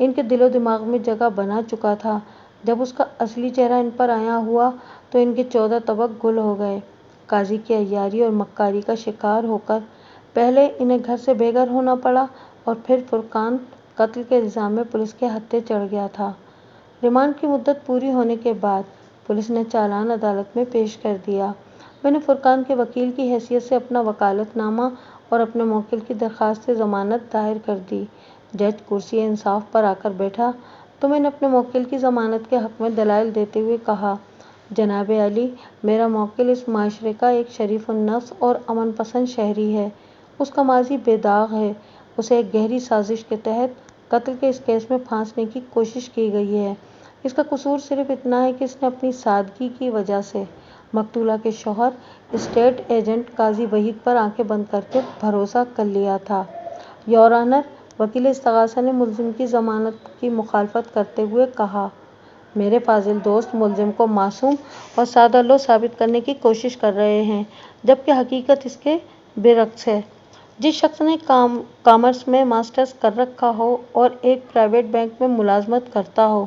ان کے دل و دماغ میں جگہ بنا چکا تھا۔ جب اس کا اصلی چہرہ ان پر عیاں ہوا تو ان کے 14 طبق گل ہو گئے۔ قاضی کی عیاری اور مکاری کا شکار ہو کر پہلے انہیں گھر سے بے گھر ہونا پڑا اور پھر فرقان قتل کے الزام میں پولیس کے ہتھے چڑھ گیا تھا۔ ریمانڈ کی مدت پوری ہونے کے بعد پولیس نے چالان عدالت میں پیش کر دیا۔ میں نے فرقان کے وکیل کی حیثیت سے اپنا وکالت نامہ اور اپنے موکل کی درخواست ضمانت دائر کر دی۔ جج کرسی انصاف پر آ کر بیٹھا تو میں نے اپنے موکل کی ضمانت کے حق میں دلائل دیتے ہوئے کہا، جناب عالی، میرا موکل اس معاشرے کا ایک شریف النفس اور امن پسند شہری ہے۔ اس کا ماضی بے داغ ہے۔ اسے ایک گہری سازش کے تحت قتل کے اس کیس میں پھانسنے کی کوشش کی گئی ہے۔ اس کا قصور صرف اتنا ہے کہ اس نے اپنی سادگی کی وجہ سے مقتولہ کے شوہر اسٹیٹ ایجنٹ قاضی وحید پر آنکھیں بند کر کے بھروسہ کر لیا تھا۔ یور آنر، وکیل استغاثہ نے ملزم کی ضمانت کی مخالفت کرتے ہوئے کہا، میرے فاضل دوست ملزم کو معصوم اور سادہ لوح ثابت کرنے کی کوشش کر رہے ہیں، جبکہ حقیقت اس کے برعکس ہے۔ جس شخص نے کامرس میں ماسٹرز کر رکھا ہو اور ایک پرائیویٹ بینک میں ملازمت کرتا ہو،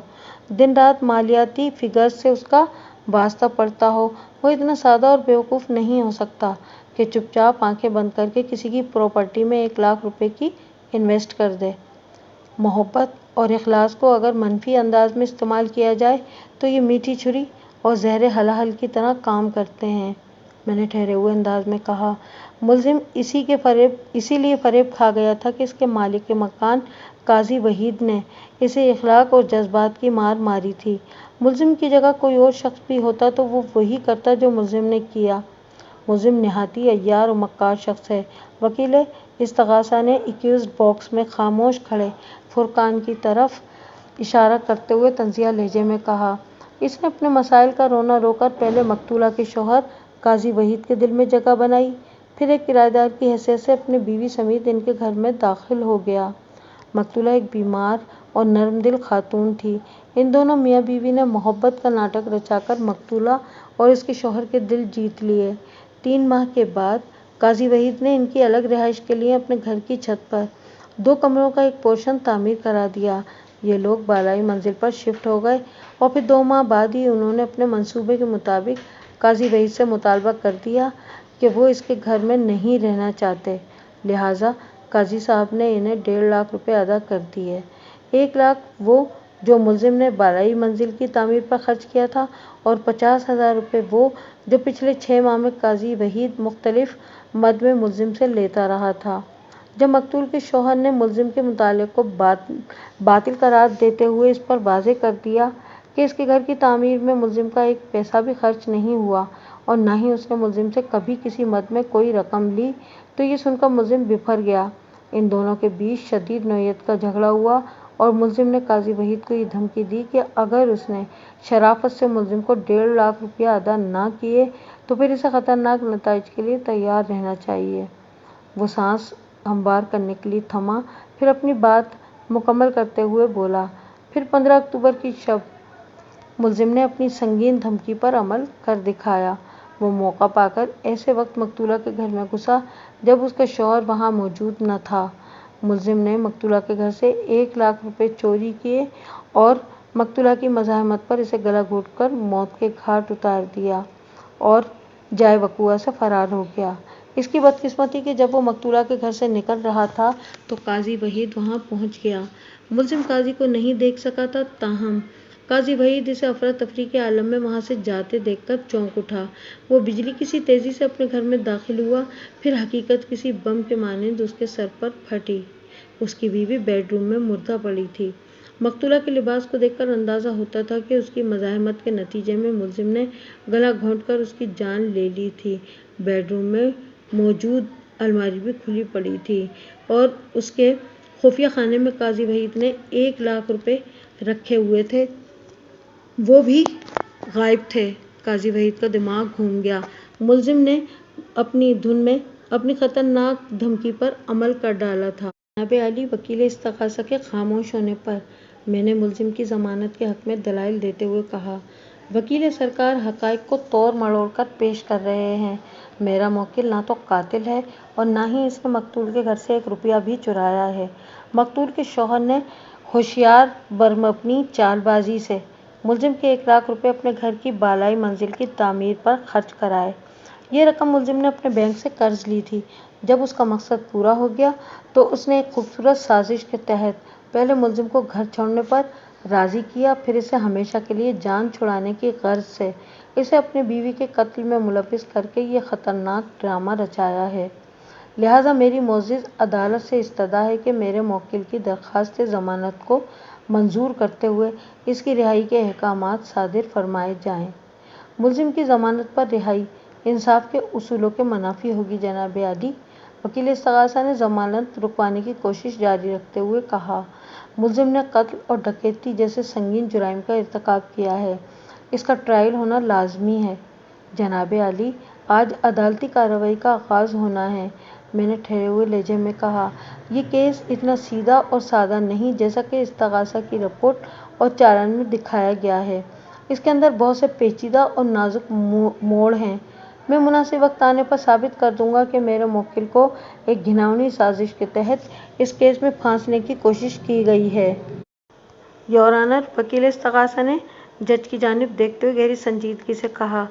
دن رات مالیاتی فگرز سے اس کا واسطہ پڑتا ہو، وہ اتنا سادہ اور بیوقوف نہیں ہو سکتا کہ چپ چاپ آنکھیں بند کر کے کسی کی پراپرٹی میں 1,00,000 روپے کی انویسٹ کر دے۔ محبت اور اخلاص کو اگر منفی انداز میں استعمال کیا جائے تو یہ میٹھی چھری اور زہر ہلاہل کی طرح کام کرتے ہیں۔ میں نے ٹھہرے ہوئے انداز میں کہا، ملزم اسی لیے فریب کھا گیا تھا کہ اس کے مالک مکان قاضی وحید نے اسے اخلاق اور جذبات کی مار ماری تھی۔ ملزم کی جگہ کوئی اور شخص بھی ہوتا تو وہ وہی کرتا جو ملزم نے کیا۔ ملزم نہایتی عیار اور مکار شخص ہے۔ وکیل استغاثہ نے ایکیوزڈ باکس میں خاموش کھڑے فرقان کی طرف اشارہ کرتے ہوئے طنزیہ لہجے میں کہا، اس نے اپنے مسائل کا رونا رو کر پہلے مقتولہ کے شوہر قاضی وحید کے دل میں جگہ بنائی، پھر ایک کرایہ دار کی حیثیت سے اپنی بیوی سمیت ان کے گھر میں داخل ہو گیا۔ مقتولہ ایک بیمار اور نرم دل خاتون تھی۔ ان دونوں میاں بیوی نے محبت کا ناٹک رچا کر مقتولہ اور اس کے شوہر کے دل جیت لیے۔ 3 ماہ کے بعد قاضی وحید نے ان کی الگ رہائش کے لیے اپنے گھر کی چھت پر 2 کمروں کا ایک پورشن تعمیر کرا دیا۔ یہ لوگ بالائی منزل پر شفٹ ہو گئے اور پھر 2 ماہ بعد ہی انہوں نے اپنے منصوبے کے مطابق قاضی وحید سے مطالبہ کر دیا کہ وہ اس کے گھر میں نہیں رہنا چاہتے، لہٰذا قاضی صاحب نے انہیں 1,50,000 روپے ادا کر دیے۔ 1,00,000 وہ جو ملزم نے بالائی منزل کی تعمیر پر خرچ کیا تھا اور 50,000 روپے وہ جو پچھلے 6 ماہ میں قاضی وحید مختلف مد میں ملزم سے لیتا رہا تھا۔ جب مقتول کے شوہر نے ملزم کے مطالبے کو باطل قرار دیتے ہوئے اس پر واضح کر دیا کہ اس کے گھر کی تعمیر میں ملزم کا ایک پیسہ بھی خرچ نہیں ہوا اور نہ ہی اس نے ملزم سے کبھی کسی مد میں کوئی رقم لی، تو یہ سن کر ملزم بفر گیا۔ ان دونوں کے بیچ شدید نوعیت کا جھگڑا ہوا اور ملزم نے قاضی وحید کو یہ دھمکی دی کہ اگر اس نے شرافت سے ملزم کو 1,50,000 روپیہ ادا نہ کیے تو پھر اسے خطرناک نتائج کے لیے تیار رہنا چاہیے۔ وہ سانس ہموار کرنے کے لیے تھما، پھر اپنی بات مکمل کرتے ہوئے بولا، پھر 15 اکتوبر کی شب ملزم نے اپنی سنگین دھمکی پر عمل کر دکھایا۔ وہ موقع پا کر ایسے وقت مقتولہ کے گھر میں گھسا جب اس کا شوہر وہاں موجود نہ تھا۔ ملزم نے مقتولہ کے گھر سے 1,00,000 روپے چوری کیے اور مقتولہ کی مزاحمت پر اسے گلا گھونٹ کر موت کے گھاٹ اتار دیا اور جائے وقوع سے فرار ہو گیا۔ اس کی بدقسمتی کہ جب وہ مقتولہ کے گھر سے نکل رہا تھا تو قاضی وحید وہاں پہنچ گیا۔ ملزم قاضی کو نہیں دیکھ سکا تھا، تاہم قاضی وحید اسے افراتفری کے عالم میں وہاں سے جاتے دیکھ کر چونک اٹھا۔ وہ بجلی کی سی تیزی سے اپنے گھر میں داخل ہوا، پھر حقیقت کسی بم کے مانند اس کے سر پر پھٹی۔ اس کی بیوی بیڈ روم میں مردہ پڑی تھی۔ مقتولہ کے لباس کو دیکھ کر اندازہ ہوتا تھا کہ اس کی مزاحمت کے نتیجے میں ملزم نے گلا گھونٹ کر اس کی جان لے لی تھی۔ بیڈ روم میں موجود الماری بھی کھلی پڑی تھی اور اس کے خفیہ خانے میں قاضی وحید نے 1,00,000 روپے رکھے ہوئے تھے، وہ بھی غائب تھے۔ قاضی وحید کا دماغ گھوم گیا۔ ملزم نے اپنی دھن میں اپنی خطرناک دھمکی پر عمل کر ڈالا تھا۔ جناب عالی، وکیل استغاثہ کے خاموش ہونے پر میں نے ملزم کی ضمانت کے حق میں دلائل دیتے ہوئے کہا، وکیل سرکار حقائق کو توڑ مروڑ کر پیش کر رہے ہیں۔ میرا موکل نہ تو قاتل ہے اور نہ ہی اس نے مقتول کے گھر سے 1 روپیہ بھی چرایا ہے۔ مقتول کے شوہر نے ہوشیار برمپنی چال بازی سے ملزم کے 1 لاکھ روپے اپنے گھر کی بالائی منزل کی تعمیر پر خرچ کرائے۔ یہ رقم ملزم نے اپنے بینک سے قرض لی تھی۔ جب اس کا مقصد پورا ہو گیا تو اس نے ایک خوبصورت سازش کے تحت پہلے ملزم کو گھر چھوڑنے پر راضی کیا، پھر اسے ہمیشہ کے لیے جان چھڑانے کی غرض سے اسے اپنی بیوی کے قتل میں ملوث کر کے یہ خطرناک ڈرامہ رچایا ہے۔ لہٰذا میری معزز عدالت سے استدعا ہے کہ میرے موکل کی درخواست ضمانت کو منظور کرتے ہوئے اس کی رہائی کے احکامات صادر فرمائے جائیں۔ ملزم کی ضمانت پر رہائی انصاف کے اصولوں کے منافی ہوگی جناب عالی۔ وکیل استغاثہ نے ضمانت رکوانے کی کوشش جاری رکھتے ہوئے کہا، ملزم نے قتل اور ڈکیتی جیسے سنگین جرائم کا ارتکاب کیا ہے، اس کا ٹرائل ہونا لازمی ہے۔ جناب عالی، آج عدالتی کارروائی کا آغاز ہونا ہے، میں نے ٹھہرے ہوئے لہجے میں کہا۔ یہ کیس اتنا سیدھا اور سادہ نہیں جیسا کہ استغاثہ کی رپورٹ اور چالان میں دکھایا گیا ہے۔ اس کے اندر بہت سے پیچیدہ اور نازک موڑ ہیں۔ میں مناسب وقت آنے پر ثابت کر دوں گا کہ میرے موکل کو ایک گھناؤنی سازش کے تحت اس کیس میں پھانسنے کی کوشش کی گئی ہے۔ یور آنر، وکیل استغاثہ نے جج کی جانب دیکھتے ہوئے گہری سنجیدگی سے کہا،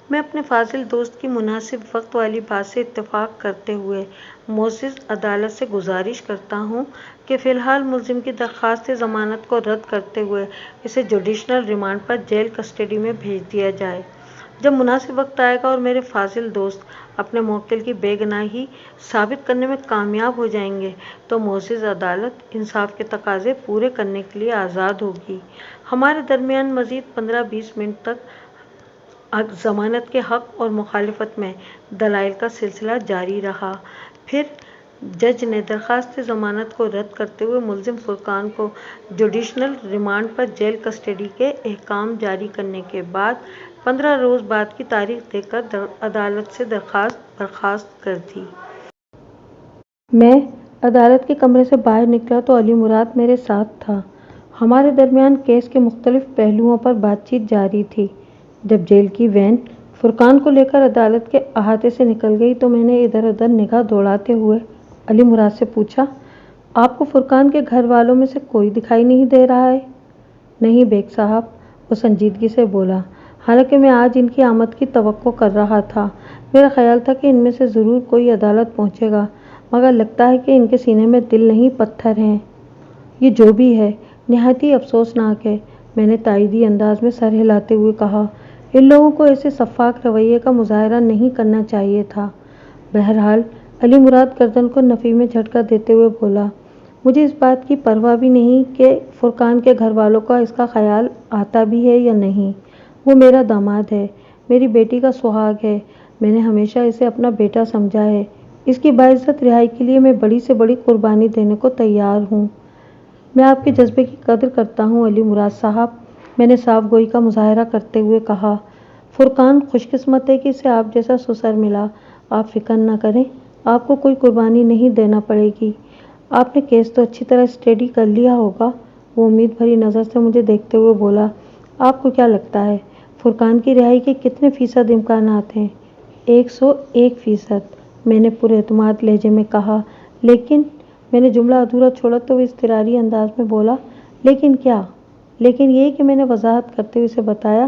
میں اپنے فاضل دوست کی مناسب وقت والی بات سے اتفاق کرتے ہوئے معزز عدالت سے گزارش کرتا ہوں کہ فی الحال ملزم کی درخواست ضمانت کو رد کرتے ہوئے اسے جوڈیشنل ریمانڈ پر جیل کسٹڈی میں بھیج دیا جائے۔ جب مناسب وقت آئے گا اور میرے فاضل دوست اپنے موکل کی بے گناہی ثابت کرنے میں کامیاب ہو جائیں گے تو معزز عدالت انصاف کے تقاضے پورے کرنے کے لیے آزاد ہوگی۔ ہمارے درمیان مزید 15-20 منٹ تک ضمانت کے حق اور مخالفت میں دلائل کا سلسلہ جاری رہا۔ پھر جج نے درخواست ضمانت کو رد کرتے ہوئے ملزم فرقان کو جوڈیشنل ریمانڈ پر جیل کسٹڈی کے احکام جاری کرنے کے بعد 15 روز بعد کی تاریخ دے کر عدالت سے درخواست برخاست کر دی۔ میں عدالت کے کمرے سے باہر نکلا تو علی مراد میرے ساتھ تھا۔ ہمارے درمیان کیس کے مختلف پہلوؤں پر بات چیت جاری تھی۔ جب جیل کی وین فرقان کو لے کر عدالت کے احاطے سے نکل گئی تو میں نے ادھر ادھر نگاہ دوڑاتے ہوئے علی مراد سے پوچھا، آپ کو فرقان کے گھر والوں میں سے کوئی دکھائی نہیں دے رہا ہے؟ نہیں بیگ صاحب، وہ سنجیدگی سے بولا، حالانکہ میں آج ان کی آمد کی توقع کر رہا تھا۔ میرا خیال تھا کہ ان میں سے ضرور کوئی عدالت پہنچے گا، مگر لگتا ہے کہ ان کے سینے میں دل نہیں پتھر ہیں۔ یہ جو بھی ہے نہایت ہی افسوسناک ہے، میں نے تائیدی انداز میں سر ہلاتے ہوئے کہا۔ ان لوگوں کو ایسے شفاف رویے کا مظاہرہ نہیں کرنا چاہیے تھا۔ بہرحال علی مراد گردن کو نفی میں جھٹکا دیتے ہوئے بولا، مجھے اس بات کی پرواہ بھی نہیں کہ فرقان کے گھر والوں کو اس کا خیال آتا بھی ہے یا نہیں۔ وہ میرا داماد ہے، میری بیٹی کا سہاگ ہے، میں نے ہمیشہ اسے اپنا بیٹا سمجھا ہے۔ اس کی باعزت رہائی کے لیے میں بڑی سے بڑی قربانی دینے کو تیار ہوں۔ میں آپ کے جذبے کی قدر کرتا ہوں علی مراد صاحب، میں نے صاف گوئی کا مظاہرہ کرتے ہوئے کہا۔ فرقان خوش قسمت ہے کہ اسے آپ جیسا سسر ملا۔ آپ فکر نہ کریں، آپ کو کوئی قربانی نہیں دینا پڑے گی۔ آپ نے کیس تو اچھی طرح اسٹڈی کر لیا ہوگا؟ وہ امید بھری نظر سے مجھے دیکھتے ہوئے بولا۔ آپ کو کیا لگتا ہے فرقان کی رہائی کے کتنے فیصد امکانات ہیں؟ 101%، میں نے پر اعتماد لہجے میں کہا۔ لیکن میں نے جملہ ادھورا چھوڑا تو وہ اضطراری انداز میں بولا، لیکن کیا؟ لیکن یہ کہ میں نے وضاحت کرتے ہوئے اسے بتایا،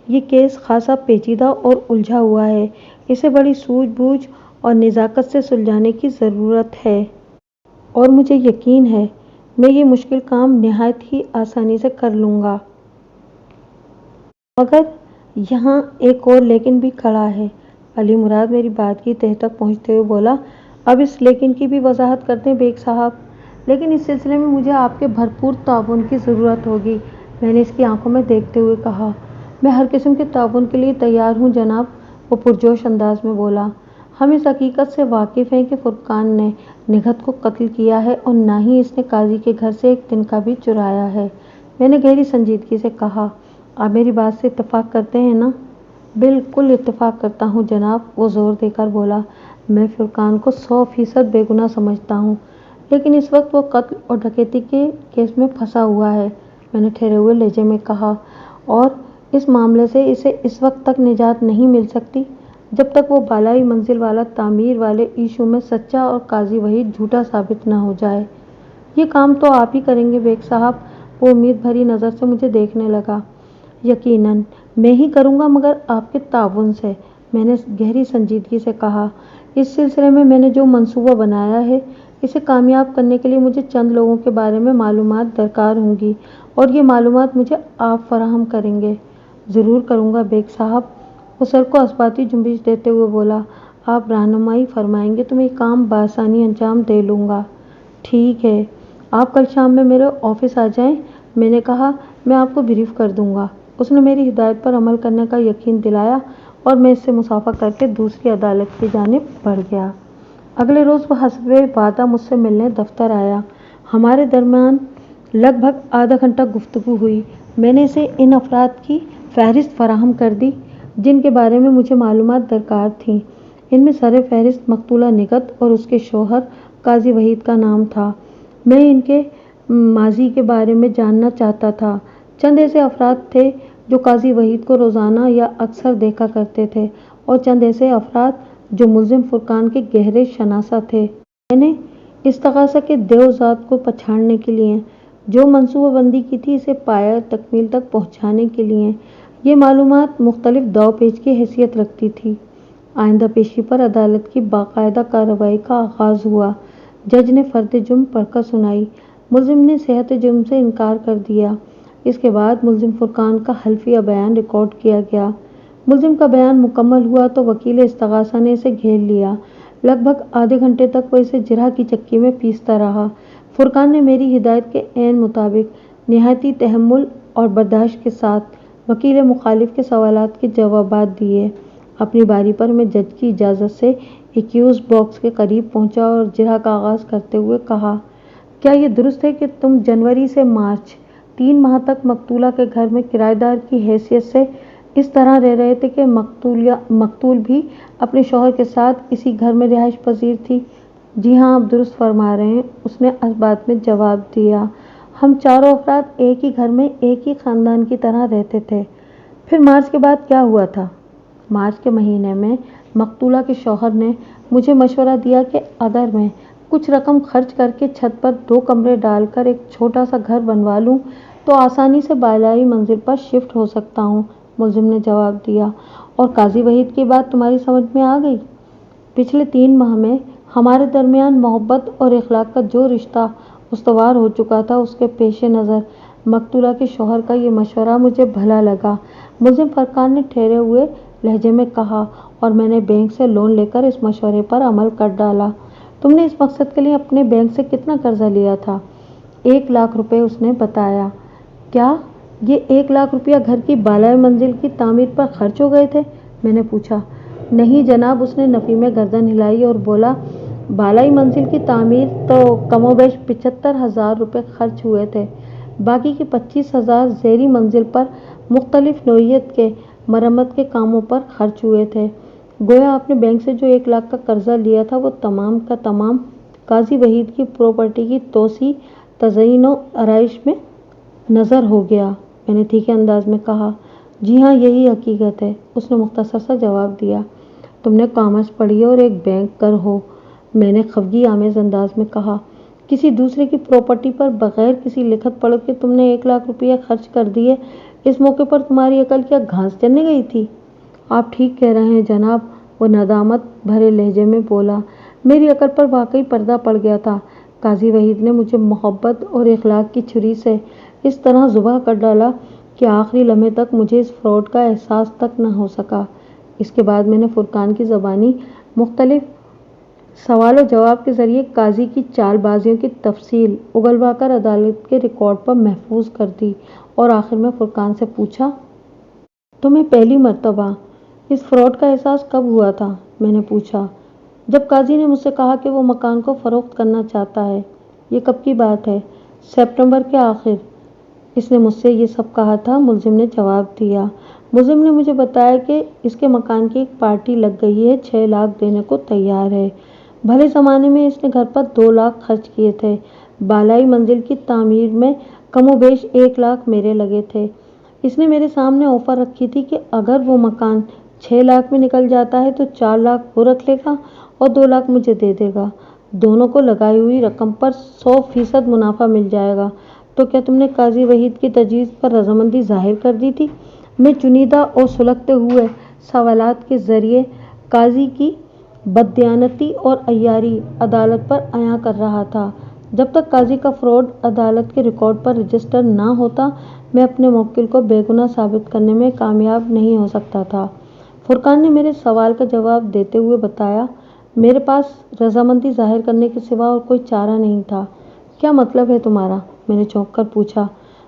یہ کیس خاصا پیچیدہ اور الجھا ہوا ہے، اسے بڑی سوجھ بوجھ اور نزاکت سے سلجھانے کی ضرورت ہے۔ اور مجھے یقین ہے میں یہ مشکل کام نہایت ہی آسانی سے کر لوں گا۔ مگر یہاں ایک اور لیکن بھی کھڑا ہے۔ علی مراد میری بات کی تہہ تک پہنچتے ہوئے بولا، اب اس لیکن کی بھی وضاحت کر دیں بیگ صاحب۔ لیکن اس سلسلے میں مجھے آپ کے بھرپور تعاون کی ضرورت ہوگی، میں نے اس کی آنکھوں میں دیکھتے ہوئے کہا۔ میں ہر قسم کے تعاون کے لیے تیار ہوں جناب، وہ پرجوش انداز میں بولا۔ ہم اس حقیقت سے واقف ہیں کہ فرقان نے نگہت کو قتل کیا ہے اور نہ ہی اس نے قاضی کے گھر سے ایک تنکا بھی چرایا ہے، میں نے گہری سنجیدگی سے کہا۔ آپ میری بات سے اتفاق کرتے ہیں نا؟ بالکل اتفاق کرتا ہوں جناب، وہ زور دے کر بولا۔ میں فرقان کو 100% بے گناہ سمجھتا ہوں، لیکن اس وقت وہ قتل اور ڈکیتی کے کیس میں پھنسا ہوا ہے، میں نے ٹھہرے ہوئے لہجے میں کہا، اور اس معاملے سے اسے اس وقت تک نجات نہیں مل سکتی جب تک وہ بالائی منزل والا تعمیر والے ایشو میں سچا اور قاضی وحید جھوٹا ثابت نہ ہو جائے۔ یہ کام تو آپ ہی کریں گے بیگ صاحب؟ وہ امید بھری نظر سے مجھے دیکھنے لگا۔ یقیناً میں ہی کروں گا، مگر آپ کے تعاون سے، میں نے گہری سنجیدگی سے کہا۔ اس سلسلے میں نے جو منصوبہ بنایا ہے، اسے کامیاب کرنے کے لیے مجھے چند لوگوں کے بارے میں معلومات درکار ہوں گی، اور یہ معلومات مجھے آپ فراہم کریں گے۔ ضرور کروں گا بیگ صاحب، وہ سر کو اثباتی جنبش دیتے ہوئے بولا۔ آپ رہنمائی فرمائیں گے تو میں یہ کام بآسانی انجام دے لوں گا۔ ٹھیک ہے، آپ کل شام میں میرے آفس آ جائیں، میں نے کہا، میں آپ کو بریف کر دوں گا۔ اس نے میری ہدایت پر عمل کرنے کا یقین دلایا اور میں اس سے مصافحہ کر کے دوسری عدالت کی جانب بڑھ گیا۔ اگلے روز وہ حسب وعدہ مجھ سے ملنے دفتر آیا۔ ہمارے درمیان لگ بھگ آدھا گھنٹہ گفتگو ہوئی۔ میں نے اسے ان افراد کی فہرست فراہم کر دی جن کے بارے میں مجھے معلومات درکار تھیں۔ ان میں سر فہرست مقتولہ نگہت اور اس کے شوہر قاضی وحید کا نام تھا۔ میں ان کے ماضی کے بارے میں جاننا چاہتا تھا۔ چند ایسے افراد تھے جو قاضی وحید کو روزانہ یا اکثر دیکھا کرتے تھے، اور چند ایسے افراد جو ملزم فرقان کے گہرے شناسہ تھے۔ میں نے استغاثہ کے دیو ذات کو پچھاڑنے کے لیے جو منصوبہ بندی کی تھی، اسے پایۂ تکمیل تک پہنچانے کے لیے یہ معلومات مختلف داؤ پیچ کی حیثیت رکھتی تھی۔ آئندہ پیشی پر عدالت کی باقاعدہ کارروائی کا آغاز ہوا۔ جج نے فرد جرم پڑھ کر سنائی۔ ملزم نے صحت جرم سے انکار کر دیا۔ اس کے بعد ملزم فرقان کا حلفیہ بیان ریکارڈ کیا گیا۔ ملزم کا بیان مکمل ہوا تو وکیل استغاثہ نے اسے گھیر لیا۔ لگ بھگ آدھے گھنٹے تک وہ اسے جرح کی چکی میں پیستا رہا۔ فرقان نے میری ہدایت کے عین مطابق نہایتی تحمل اور برداشت کے ساتھ وکیل مخالف کے سوالات کے جوابات دیے۔ اپنی باری پر میں جج کی اجازت سے ایکیوز باکس کے قریب پہنچا اور جرح کا آغاز کرتے ہوئے کہا، کیا یہ درست ہے کہ تم جنوری سے مارچ 3 ماہ تک مقتولہ کے گھر میں کرایہ دار کی حیثیت سے اس طرح رہ رہے تھے کہ مقتول بھی اپنے شوہر کے ساتھ اسی گھر میں رہائش پذیر تھی؟ جی ہاں، آپ درست فرما رہے ہیں، اس نے اس بات میں جواب دیا۔ ہم چاروں افراد ایک ہی گھر میں ایک ہی خاندان کی طرح رہتے تھے۔ پھر مارچ کے بعد کیا ہوا تھا؟ مارچ کے مہینے میں مقتولہ کے شوہر نے مجھے مشورہ دیا کہ اگر میں کچھ رقم خرچ کر کے چھت پر 2 کمرے ڈال کر ایک چھوٹا سا گھر بنوا لوں تو آسانی سے بالائی منزل پر شفٹ ہو سکتا ہوں۔ ملزم نے جواب دیا، اور قاضی وحید کی بات تمہاری سمجھ میں آ گئی؟ پچھلے 3 ماہ میں ہمارے درمیان محبت اور اخلاق کا جو رشتہ استوار ہو چکا تھا، اس کے پیش نظر مقتولہ کے شوہر کا یہ مشورہ مجھے بھلا لگا۔ ملزم فرقان نے ٹھہرے ہوئے لہجے میں کہا، اور میں نے بینک سے لون لے کر اس مشورے پر عمل کر ڈالا۔ تم نے اس مقصد کے لیے اپنے بینک سے کتنا قرضہ لیا تھا؟ 1 لاکھ روپے، اس نے بتایا۔ کیا یہ 1 لاکھ روپیہ گھر کی بالائی منزل کی تعمیر پر خرچ ہو گئے تھے؟ میں نے پوچھا۔ نہیں جناب، اس نے نفی میں گردن ہلائی اور بولا، بالائی منزل کی تعمیر تو کم و بیش 75,000 روپے خرچ ہوئے تھے، باقی کے 25,000 زیریں منزل پر مختلف نوعیت کے مرمت کے کاموں پر خرچ ہوئے تھے۔ گویا آپ نے بینک سے جو 1 لاکھ کا قرضہ لیا تھا، وہ تمام کا تمام قاضی وحید کی پراپرٹی کی توسیع، تزئین و آرائش میں نظر ہو گیا۔ میں نے تیکھے انداز میں کہا، جی ہاں، یہی حقیقت ہے، اس نے مختصر سا جواب دیا۔ تم نے کامرس پڑھی ہے اور ایک بینکر ہو، میں نے خفگی آمیز انداز میں کہا۔ کسی دوسرے کی پراپرٹی پر بغیر کسی لکھت پڑھت کے تم نے 1 لاکھ روپیہ خرچ کر دیے، اس موقع پر تمہاری عقل کیا گھاس چرنے گئی تھی؟ آپ ٹھیک کہہ رہے ہیں جناب، وہ ندامت بھرے لہجے میں بولا۔ میری عقل پر واقعی پردہ پڑ گیا تھا۔ قاضی وحید نے مجھے محبت اور اخلاق کی چھری سے اس طرح ذبح کر ڈالا کہ آخری لمحے تک مجھے اس فراڈ کا احساس تک نہ ہو سکا۔ اس کے بعد میں نے فرقان کی زبانی مختلف سوال و جواب کے ذریعے قاضی کی چال بازیوں کی تفصیل اگلوا کر عدالت کے ریکارڈ پر محفوظ کر دی، اور آخر میں فرقان سے پوچھا، تمہیں پہلی مرتبہ اس فراڈ کا احساس کب ہوا تھا؟ میں نے پوچھا، جب قاضی نے مجھ سے کہا کہ وہ مکان کو فروخت کرنا چاہتا ہے۔ یہ کب کی بات ہے؟ ستمبر کے آخر۔ اس نے مجھ سے یہ سب کہا تھا، ملزم نے جواب دیا۔ ملزم نے مجھے بتایا کہ اس کے مکان کی ایک پارٹی لگ گئی ہے، 6 لاکھ دینے کو تیار ہے۔ بھلے زمانے میں اس نے گھر پر 2 لاکھ خرچ کیے تھے۔ بالائی منزل کی تعمیر میں کم و بیش 1 لاکھ میرے لگے تھے۔ اس نے میرے سامنے آفر رکھی تھی کہ اگر وہ مکان 6 لاکھ میں نکل جاتا ہے تو 4 لاکھ وہ رکھ لے گا اور 2 لاکھ مجھے دے دے گا۔ دونوں کو لگائی ہوئی رقم پر 100% منافع مل جائے گا۔ تو کیا تم نے قاضی وحید کی تجویز پر رضامندی ظاہر کر دی تھی؟ میں چنیدہ اور سلگتے ہوئے سوالات کے ذریعے قاضی کی بددیانتی اور عیاری عدالت پر عیاں کر رہا تھا۔ جب تک قاضی کا فراڈ عدالت کے ریکارڈ پر رجسٹر نہ ہوتا، میں اپنے موکل کو بے گناہ ثابت کرنے میں کامیاب نہیں ہو سکتا تھا۔ فرقان نے میرے سوال کا جواب دیتے ہوئے بتایا، میرے پاس رضامندی ظاہر کرنے کے سوا اور کوئی چارہ نہیں تھا۔ کیا مطلب ہے تمہارا؟ میں نے چونک کر پوچھا۔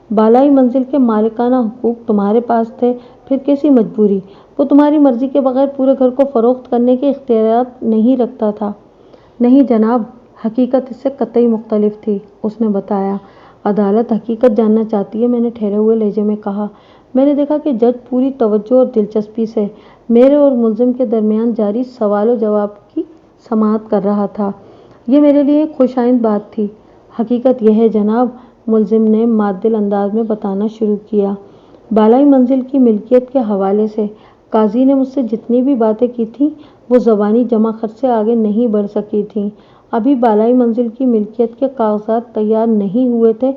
بالائی منزل کے مالکانہ حقوق تمہارے پاس تھے، پھر کیسی مجبوری؟ وہ تمہاری مرضی کے بغیر پورے گھر کو فروخت کرنے کے اختیارات نہیں رکھتا تھا۔ نہیں جناب، حقیقت اس سے قطعی مختلف تھی، اس نے بتایا۔ عدالت حقیقت جاننا چاہتی ہے، میں نے ٹھہرے ہوئے لہجے میں کہا۔ میں نے دیکھا کہ جج پوری توجہ اور دلچسپی سے میرے اور ملزم کے درمیان جاری سوال و جواب کی سماعت کر رہا تھا۔ یہ میرے لیے ایک خوش آئند بات تھی۔ حقیقت یہ ہے جناب، ملزم نے معدل انداز میں بتانا شروع کیا، بالائی منزل کی ملکیت کے حوالے سے قاضی نے مجھ سے جتنی بھی باتیں کی تھیں وہ زبانی جمع خرچ سے آگے نہیں بڑھ سکی تھیں۔ ابھی بالائی منزل کی ملکیت کے کاغذات تیار نہیں ہوئے تھے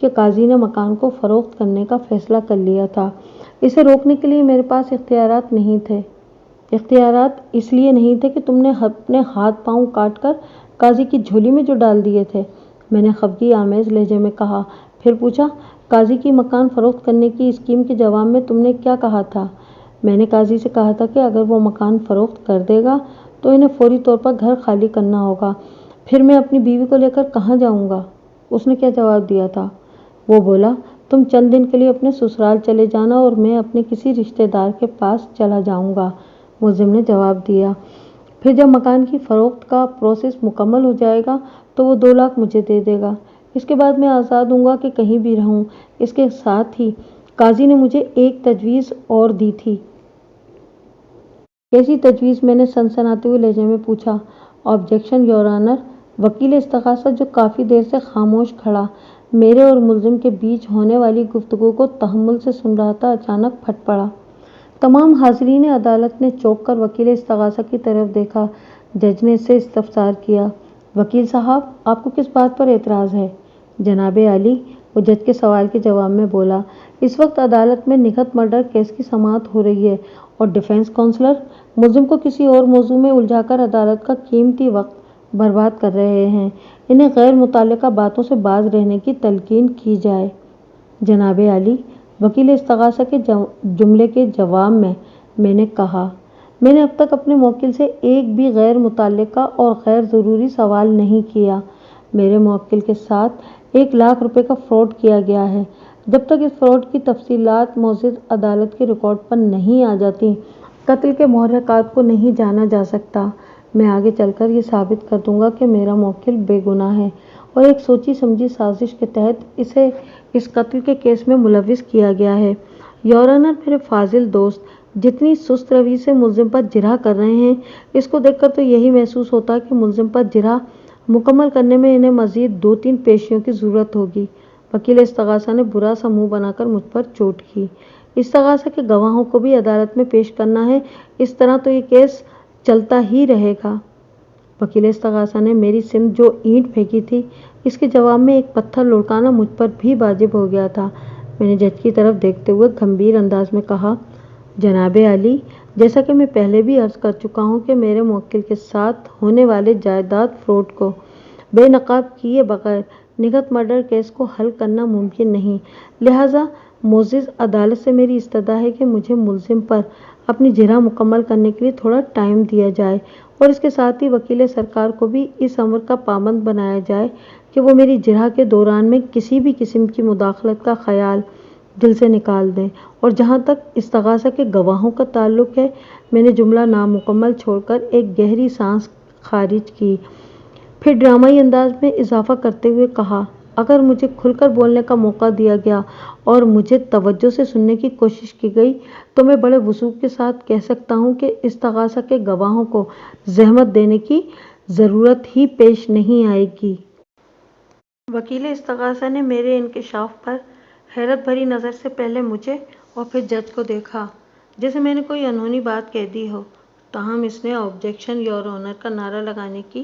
کہ قاضی نے مکان کو فروخت کرنے کا فیصلہ کر لیا تھا۔ اسے روکنے کے لیے میرے پاس اختیارات نہیں تھے۔ اختیارات اس لیے نہیں تھے کہ تم نے اپنے ہاتھ پاؤں کاٹ کر قاضی کی جھولی میں جو ڈال دیے تھے، میں نے خفگی آمیز لہجے میں کہا۔ پھر پوچھا، قاضی کی مکان فروخت کرنے کی اسکیم کے جواب میں تم نے کیا کہا تھا؟ میں نے قاضی سے کہا تھا کہ اگر وہ مکان فروخت کر دے گا تو انہیں فوری طور پر گھر خالی کرنا ہوگا۔ پھر میں اپنی بیوی کو لے کر کہاں جاؤں گا؟ اس نے کیا جواب دیا تھا؟ وہ بولا، تم چند دن کے لیے اپنے سسرال چلے جانا اور میں اپنے کسی رشتہ دار کے پاس چلا جاؤں گا، ملزم نے جواب دیا۔ پھر جب مکان کی فروخت کا پروسیس مکمل ہو جائے گا تو وہ 2 لاکھ مجھے دے دے گا۔ اس کے بعد میں آزاد ہوں گا کہ کہیں بھی رہوں۔ اس کے ساتھ ہی قاضی نے مجھے ایک تجویز اور دی تھی۔ کیسی تجویز؟ میں نے سنسناتے ہوئے لہجے میں پوچھا۔ آبجیکشن یور آنر، وکیل استغاثہ جو کافی دیر سے خاموش کھڑا میرے اور ملزم کے بیچ ہونے والی گفتگو کو تحمل سے سن رہا تھا، اچانک پھٹ پڑا۔ تمام حاضرین عدالت نے چونک کر وکیل استغاثہ کی طرف دیکھا۔ جج نے اس سے استفسار کیا، وکیل صاحب، آپ کو کس بات پر اعتراض ہے؟ جناب عالی، وہ جج کے سوال کے جواب میں بولا، اس وقت عدالت میں نکہت مرڈر کیس کی سماعت ہو رہی ہے اور ڈیفینس کونسلر ملزم کو کسی اور موضوع میں الجھا کر عدالت کا قیمتی وقت برباد کر رہے ہیں۔ انہیں غیر متعلقہ باتوں سے باز رہنے کی تلقین کی جائے۔ جناب عالی، وکیل استغاثہ کے جملے کے جواب میں نے کہا، میں نے اب تک اپنے موکل سے ایک بھی غیر متعلقہ اور غیر ضروری سوال نہیں کیا۔ میرے موکل کے ساتھ 1 لاکھ روپے کا فراڈ کیا گیا ہے۔ جب تک اس فراڈ کی تفصیلات معزز عدالت کے ریکارڈ پر نہیں آ جاتی، قتل کے محرکات کو نہیں جانا جا سکتا۔ میں آگے چل کر یہ ثابت کر دوں گا کہ میرا موکل بے گناہ ہے اور ایک سوچی سمجھی سازش کے تحت اسے اس قتل کے کیس میں ملوث کیا گیا ہے۔ یور آنر، میرے فاضل دوست جتنی سست روی سے ملزم پر جرح کر رہے ہیں، اس کو دیکھ کر تو یہی محسوس ہوتا ہے کہ ملزم پر جرح مکمل کرنے میں انہیں مزید 2-3 پیشیوں کی ضرورت ہوگی۔ وکیل استغاثہ نے برا سا منہ بنا کر مجھ پر چوٹ کی۔ استغاثہ کے گواہوں کو بھی عدالت میں پیش کرنا ہے، اس طرح تو یہ کیس چلتا ہی رہے گا۔ وکیل استغاثہ نے میری سمت جو اینٹ پھینکی تھی، اس کے جواب میں ایک پتھر لڑکانا مجھ پر بھی واجب ہو گیا تھا۔ میں نے جج کی طرف دیکھتے ہوئے گمبھیر انداز میں کہا، جناب عالی، جیسا کہ میں پہلے بھی عرض کر چکا ہوں کہ میرے موکل کے ساتھ ہونے والے جائیداد فراڈ کو بے نقاب کیے بغیر نکہت مرڈر کیس کو حل کرنا ممکن نہیں، لہٰذا معزز عدالت سے میری استدعا ہے کہ مجھے ملزم پر اپنی جرح مکمل کرنے کے لیے تھوڑا ٹائم دیا جائے اور اس کے ساتھ ہی وکیل سرکار کو بھی اس امر کا پابند بنایا جائے کہ وہ میری جرح کے دوران میں کسی بھی قسم کی مداخلت کا خیال دل سے نکال دیں۔ اور جہاں تک استغاثہ کے گواہوں کا تعلق ہے، میں نے جملہ نامکمل چھوڑ کر ایک گہری سانس خارج کی، پھر ڈرامائی انداز میں اضافہ کرتے ہوئے کہا، اگر مجھے کھل کر بولنے کا موقع دیا گیا اور مجھے توجہ سے سننے کی کوشش کی گئی تو میں بڑے وثوق کے ساتھ کہہ سکتا ہوں کہ استغاثہ کے گواہوں کو زحمت دینے کی ضرورت ہی پیش نہیں آئے گی۔ وکیل استغاثہ نے میرے انکشاف پر حیرت بھری نظر سے پہلے مجھے اور پھر جج کو دیکھا، جیسے میں نے کوئی انہونی بات کہہ دی ہو۔ تاہم اس نے آبجیکشن یور آنر کا نعرہ لگانے کی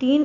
3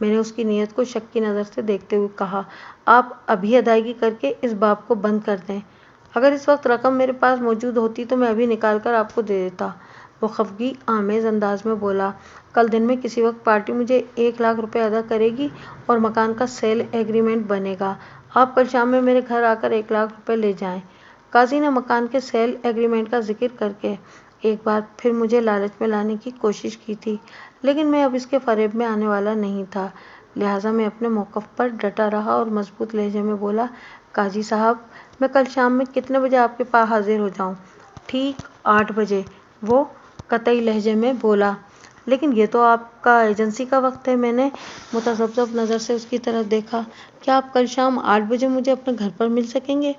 میں نے اس کی نیت کو شک کی نظر سے دیکھتے ہوئے کہا، آپ ابھی ادائیگی کر کے اس باب کو بند کر دیں۔ اگر اس وقت رقم میرے پاس موجود ہوتی تو میں ابھی نکال کر آپ کو دے دیتا۔ وہ خفگی آمیز انداز میں بولا، کل دن میں کسی وقت پارٹی مجھے 1 لاکھ روپے ادا کرے گی اور مکان کا سیل ایگریمنٹ بنے گا۔ آپ کل شام میں میرے گھر آ کر 1 لاکھ روپے لے جائیں۔ قاضی نے مکان کے سیل ایگریمنٹ کا ذکر کر کے ایک بار پھر مجھے لالچ میں لانے کی کوشش کی تھی، لیکن میں اب اس کے فریب میں آنے والا نہیں تھا، لہٰذا میں اپنے موقف پر ڈٹا رہا اور مضبوط لہجے میں بولا، قاضی صاحب، میں کل شام میں کتنے بجے آپ کے پاس حاضر ہو جاؤں؟ ٹھیک 8 بجے، وہ قطعی لہجے میں بولا۔ لیکن یہ تو آپ کا ایجنسی کا وقت ہے۔ میں نے متذبذب نظر سے اس کی طرف دیکھا۔ کیا آپ کل شام 8 بجے مجھے اپنے گھر پر مل سکیں گے؟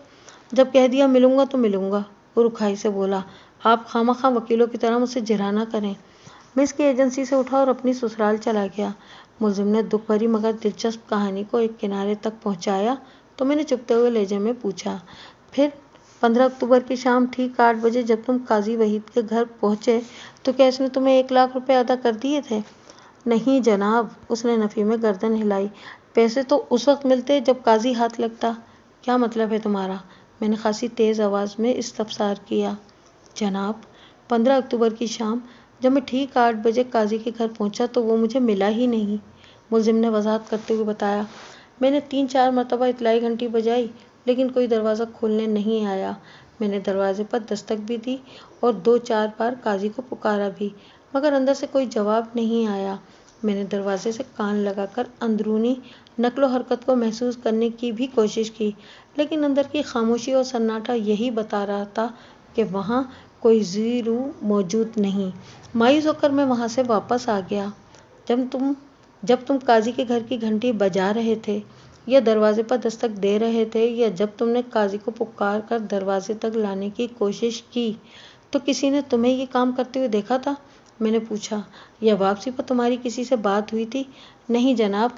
جب کہہ دیا ملوں گا تو ملوں گا، وہ رکھائی سے بولا، آپ خواہ مخواہ وکیلوں کی طرح مجھ سے جرح نہ کریں۔ میں اس کی ایجنسی سے اٹھا اور اپنی سسرال چلا گیا۔ ملزم نے دکھ بھری مگر دلچسپ کہانی کو ایک کنارے تک پہنچایا تو میں نے چپتے ہوئے لہجے میں پوچھا، پھر 15 اکتوبر کی شام ٹھیک 8 بجے جب تم قاضی وحید کے گھر پہنچے تو کیا اس نے تمہیں 1 لاکھ روپے ادا کر دیے تھے؟ نہیں جناب، اس نے نفی میں گردن ہلائی، پیسے تو اس وقت ملتے جب قاضی ہاتھ لگتا۔ کیا مطلب ہے تمہارا؟ میں نے خاصی تیز آواز میں استفسار کیا۔ جناب، 15 اکتوبر کی شام جب میں ٹھیک 8 بجے قاضی کے گھر پہنچا تو وہ مجھے ملا ہی نہیں، ملزم نے وضاحت کرتے ہوئے بتایا۔ میں نے 3-4 مرتبہ اطلاعی گھنٹی بجائی لیکن کوئی دروازہ کھولنے نہیں آیا۔ میں نے دروازے پر دستک بھی دی اور 2-4 بار قاضی کو پکارا بھی، مگر اندر سے کوئی جواب نہیں آیا۔ میں نے دروازے سے کان لگا کر اندرونی نقل و حرکت کو محسوس کرنے کی بھی کوشش کی، لیکن اندر کی خاموشی اور سناٹا یہی بتا رہا تھا کہ وہاں کوئی زی روح موجود نہیں۔ مایوس ہو کر میں وہاں سے واپس آ گیا۔ جب تم قاضی کے گھر کی گھنٹی بجا رہے تھے یا دروازے پر دستک دے رہے تھے یا جب تم نے قاضی کو پکار کر دروازے تک لانے کی کوشش کی تو کسی نے تمہیں یہ کام کرتے ہوئے دیکھا تھا؟ میں نے پوچھا۔ یا واپسی پر تمہاری کسی سے بات ہوئی تھی؟ نہیں جناب،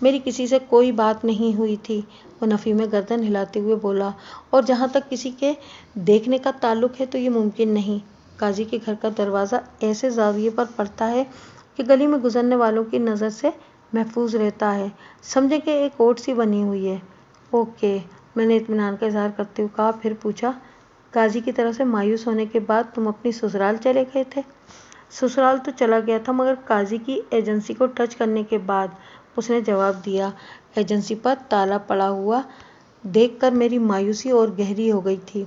میری کسی سے کوئی بات نہیں ہوئی تھی، وہ نفی میں گردن ہلاتے ہوئے بولا، اور جہاں تک کسی کے دیکھنے کا تعلق ہے تو یہ ممکن نہیں۔ قاضی کے گھر کا دروازہ ایسے زاویے پر پڑتا ہے کہ گلی میں گزرنے والوں کی نظر سے محفوظ رہتا ہے، سمجھے کہ ایک اوٹ سی بنی ہوئی ہے۔ اوکے، میں نے اطمینان کا اظہار کرتے ہوئے کہا، پھر پوچھا، قاضی کی طرف سے مایوس ہونے کے بعد تم اپنی سسرال چلے گئے تھے؟ سسرال تو چلا گیا تھا مگر قاضی کی ایجنسی کو ٹچ کرنے کے بعد، اس نے جواب دیا۔ ایجنسی پر تالا پڑا ہوا دیکھ کر میری مایوسی اور گہری ہو گئی تھی۔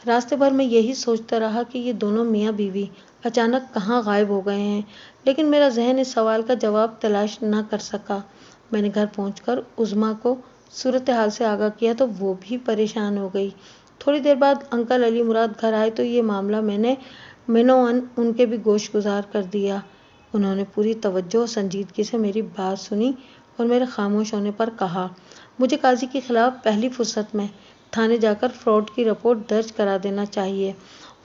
راستے بھر میں یہی سوچتا رہا کہ یہ دونوں میاں بیوی اچانک کہاں غائب ہو گئے ہیں، لیکن میرا ذہن اس سوال کا جواب تلاش نہ کر سکا۔ میں نے گھر پہنچ کر عظمیٰ کو صورتحال سے آگاہ کیا تو وہ بھی پریشان ہو گئی۔ تھوڑی دیر بعد انکل علی مراد گھر آئے تو یہ معاملہ میں نے منوعاً ان کے بھی گوش گزار کر دیا۔ انہوں نے پوری توجہ و سنجیدگی سے میری بات سنی اور میرے خاموش ہونے پر کہا، مجھے قاضی کے خلاف پہلی فرصت میں تھانے جا کر فراڈ کی رپورٹ درج کرا دینا چاہیے۔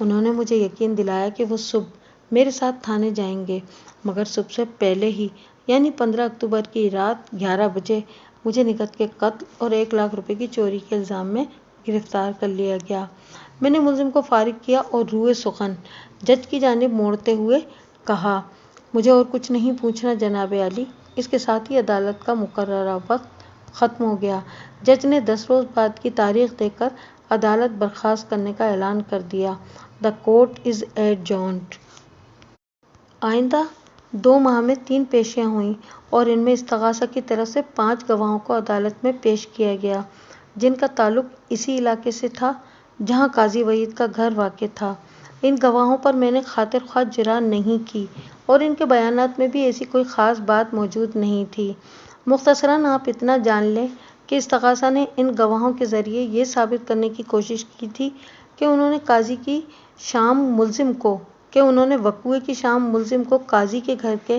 انہوں نے مجھے یقین دلایا کہ وہ صبح میرے ساتھ تھانے جائیں گے، مگر صبح سے پہلے ہی یعنی 15 اکتوبر کی رات 11 بجے مجھے نکہت کے قتل اور 1 لاکھ روپے کی چوری کے الزام میں گرفتار کر لیا گیا۔ میں نے ملزم کو فارغ کیا اور روئے سخن جج کی جانب موڑتے ہوئے کہا، مجھے اور کچھ نہیں پوچھنا جناب عالی۔ اس کے ساتھ ہی عدالت کا مقررہ وقت ختم ہو گیا۔ جج نے 10 روز بعد کی تاریخ دے کر عدالت برخاست کرنے کا اعلان کر دیا۔ The court is adjourned۔ آئندہ 2 ماہ میں 3 پیشیاں ہوئیں اور ان میں استغاثہ کی طرف سے 5 گواہوں کو عدالت میں پیش کیا گیا، جن کا تعلق اسی علاقے سے تھا جہاں قاضی وحید کا گھر واقع تھا۔ ان گواہوں پر میں نے خاطر خواہ جرح نہیں کی اور ان کے بیانات میں بھی ایسی کوئی خاص بات موجود نہیں تھی۔ مختصراً آپ اتنا جان لیں کہ استغاثہ نے ان گواہوں کے ذریعے یہ ثابت کرنے کی کوشش کی تھی کہ انہوں نے وقوعے کی شام ملزم کو قاضی کے گھر کے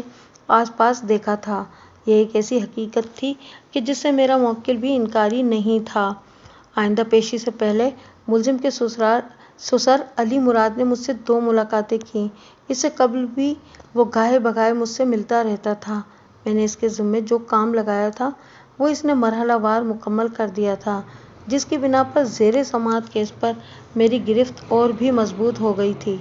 آس پاس دیکھا تھا۔ یہ ایک ایسی حقیقت تھی کہ جس سے میرا موکل بھی انکاری نہیں تھا۔ آئندہ پیشی سے پہلے ملزم کے سسر علی مراد نے مجھ سے 2 ملاقاتیں کیں۔ اس سے قبل بھی وہ گاہے بگاہے مجھ سے ملتا رہتا تھا۔ میں نے اس کے ذمے جو کام لگایا تھا وہ اس نے مرحلہ وار مکمل کر دیا تھا، جس کی بنا پر زیر سماعت کیس پر میری گرفت اور بھی مضبوط ہو گئی تھی۔